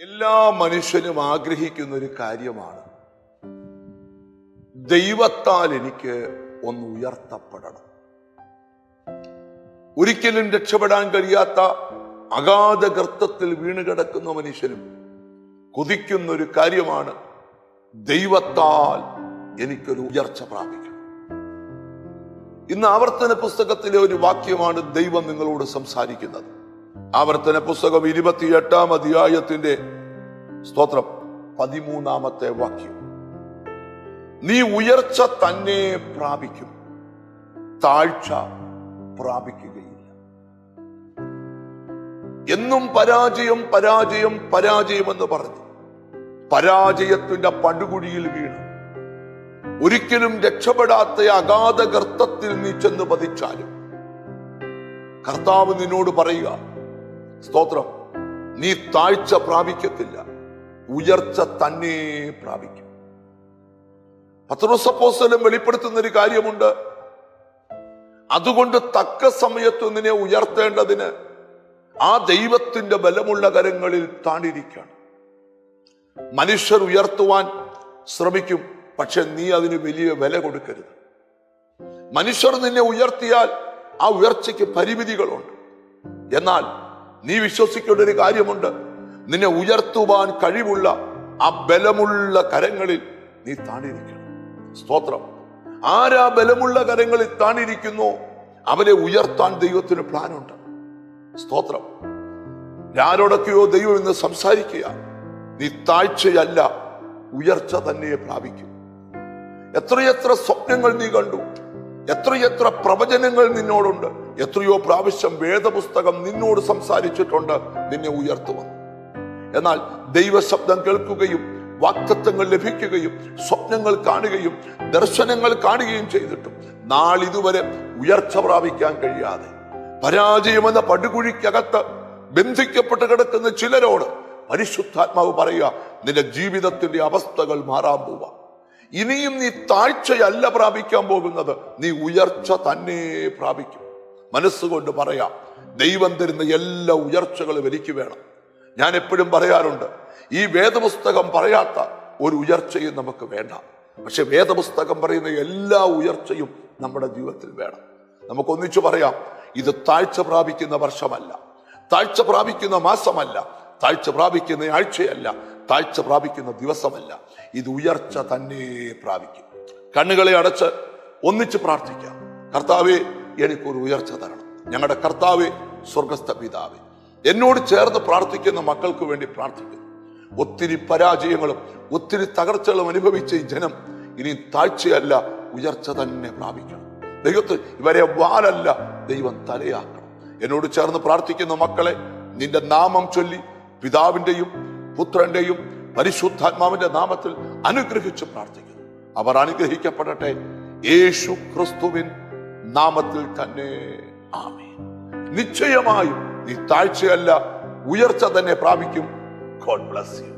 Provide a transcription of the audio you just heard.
എല്ലാ മനുഷ്യനും ആഗ്രഹിക്കുന്ന ഒരു കാര്യമാണ്, ദൈവത്താൽ എനിക്ക് ഒന്ന് ഉയർത്തപ്പെടണം. ഒരിക്കലും രക്ഷപ്പെടാൻ കഴിയാത്ത അഗാധ ഗർത്തത്തിൽ വീണുകിടക്കുന്ന മനുഷ്യനും കൊതിക്കുന്ന ഒരു കാര്യമാണ്, ദൈവത്താൽ എനിക്കൊരു ഉയർച്ച പ്രാപിക്കണം. ഇന്ന് ആവർത്തന പുസ്തകത്തിലെ ഒരു വാക്യമാണ് ദൈവം നിങ്ങളോട് സംസാരിക്കുന്നത്. ആവർത്തന പുസ്തകം 28-ാം അധ്യായത്തിന്റെ സ്തോത്രം 13-ാമത്തെ വാക്യം. നീ ഉയർച്ച തന്നെ പ്രാപിക്കും, താഴ്ച പ്രാപിക്കുകയില്ല. എന്നും പരാജയം പരാജയം പരാജയം എന്ന് പറഞ്ഞു പരാജയത്തിന്റെ പടുകുഴിയിൽ വീണ് ഒരിക്കലും രക്ഷപ്പെടാത്ത അഗാധ ഗർത്തത്തിൽ നീ ചെന്ന് പതിച്ചാലും കർത്താവ് നിന്നോട് പറയുക, സ്തോത്രം, നീ താഴ്ച പ്രാപിക്കത്തില്ല, ഉയർച്ച തന്നെ പ്രാപിക്കും. പത്രോസ് അപ്പോസ്തലൻ വെളിപ്പെടുത്തുന്ന ഒരു കാര്യമുണ്ട്. അതുകൊണ്ട് തക്ക സമയത്ത് നിന്നെ ഉയർത്തേണ്ടതിന് ആ ദൈവത്തിന്റെ ബലമുള്ള കരങ്ങളിൽ താണിരിക്കണം. മനുഷ്യർ ഉയർത്തുവാൻ ശ്രമിക്കും, പക്ഷെ നീ അതിന് വലിയ വില കൊടുക്കരുത്. മനുഷ്യർ നിന്നെ ഉയർത്തിയാൽ ആ ഉയർച്ചയ്ക്ക് പരിമിതികളുണ്ട്. എന്നാൽ നീ വിശ്വസിക്കേണ്ട ഒരു കാര്യമുണ്ട്, നിന്നെ ഉയർത്തുവാൻ കഴിവുള്ള ആ ബലമുള്ള കരങ്ങളിൽ നീ താണിരിക്കണം. സ്തോത്രം. ആരാ ബലമുള്ള കരങ്ങളിൽ താണിരിക്കുന്നു, അവരെ ഉയർത്താൻ ദൈവത്തിന് പ്ലാനുണ്ട്. സ്തോത്രം. ആരോടൊക്കെയോ ദൈവം ഇന്ന് സംസാരിക്കുക, നീ താഴ്ചയല്ല ഉയർച്ച തന്നെ പ്രാപിക്കും. എത്രയെത്ര സ്വപ്നങ്ങൾ നീ കണ്ടു, എത്രയെത്ര പ്രവചനങ്ങൾ നിന്നോടുണ്ട്, എത്രയോ പ്രാവശ്യം വേദപുസ്തകം നിന്നോട് സംസാരിച്ചിട്ടുണ്ട് നിന്നെ ഉയർത്തുമെന്ന്. എന്നാൽ ദൈവശബ്ദം കേൾക്കുകയും വാഗ്ദത്തങ്ങൾ ലഭിക്കുകയും സ്വപ്നങ്ങൾ കാണുകയും ദർശനങ്ങൾ കാണുകയും ചെയ്തിട്ടും നാളിതുവരെ ഉയർച്ച പ്രാപിക്കാൻ കഴിയാതെ പരാജയമെന്ന പടുകുഴിക്കകത്ത് ബന്ധിക്കപ്പെട്ട് കിടക്കുന്ന ചിലരോട് പരിശുദ്ധാത്മാവ് പറയുക, നിന്റെ ജീവിതത്തിന്റെ അവസ്ഥകൾ മാറാൻ പോവാ. ഇനിയും നീ താഴ്ചയല്ല പ്രാപിക്കാൻ പോകുന്നത്, നീ ഉയർച്ച തന്നെ പ്രാപിക്കും. മനസ്സുകൊണ്ട് പറയാം, ദൈവം തരുന്ന എല്ലാ ഉയർച്ചകളും എനിക്ക് വേണം. ഞാൻ എപ്പോഴും പറയാറുണ്ട്, ഈ വേദപുസ്തകം പറയാത്ത ഒരു ഉയർച്ചയും നമുക്ക് വേണ്ട. പക്ഷെ വേദപുസ്തകം പറയുന്ന എല്ലാ ഉയർച്ചയും നമ്മുടെ ജീവിതത്തിൽ വേണം. നമുക്കൊന്നിച്ചു പറയാം, ഇത് താഴ്ച പ്രാപിക്കുന്ന വർഷമല്ല, താഴ്ച പ്രാപിക്കുന്ന മാസമല്ല, താഴ്ച പ്രാപിക്കുന്ന ആഴ്ചയല്ല, താഴ്ച പ്രാപിക്കുന്ന ദിവസമല്ല, ഇത് ഉയർച്ച തന്നെ പ്രാപിക്കും. കണ്ണുകളെ അടച്ച് ഒന്നിച്ച് പ്രാർത്ഥിക്കാം. കർത്താവേ, എനിക്കൊരു ഉയർച്ച തരണം. ഞങ്ങളുടെ കർത്താവേ, സ്വർഗസ്ഥ പിതാവേ, എന്നോട് ചേർന്ന് പ്രാർത്ഥിക്കുന്ന മക്കൾക്ക് വേണ്ടി പ്രാർത്ഥിക്കുന്നു. ഒത്തിരി പരാജയങ്ങളും ഒത്തിരി തകർച്ചകളും അനുഭവിച്ച ഈ ജനം ഇനി താഴ്ചയല്ല ഉയർച്ച തന്നെ പ്രാപിക്കണം. ദൈവത്തിൽ ഇവരെ വാലല്ല, ദൈവം തലയാക്കണം. എന്നോട് ചേർന്ന് പ്രാർത്ഥിക്കുന്ന മക്കളെ നിന്റെ നാമം ചൊല്ലി പിതാവിന്റെയും പുത്രന്റെയും പരിശുദ്ധാത്മാവിന്റെ നാമത്തിൽ അനുഗ്രഹിച്ച് പ്രാർത്ഥിക്കുന്നു. അവർ അനുഗ്രഹിക്കപ്പെടട്ടെ, യേശു ക്രിസ്തുവിൻ നാമത്തിൽ തന്നെ. ആമേൻ. നിശ്ചയമായും നീ താഴ്ചയല്ല ഉയർച്ച തന്നെ പ്രാപിക്കും. God bless you.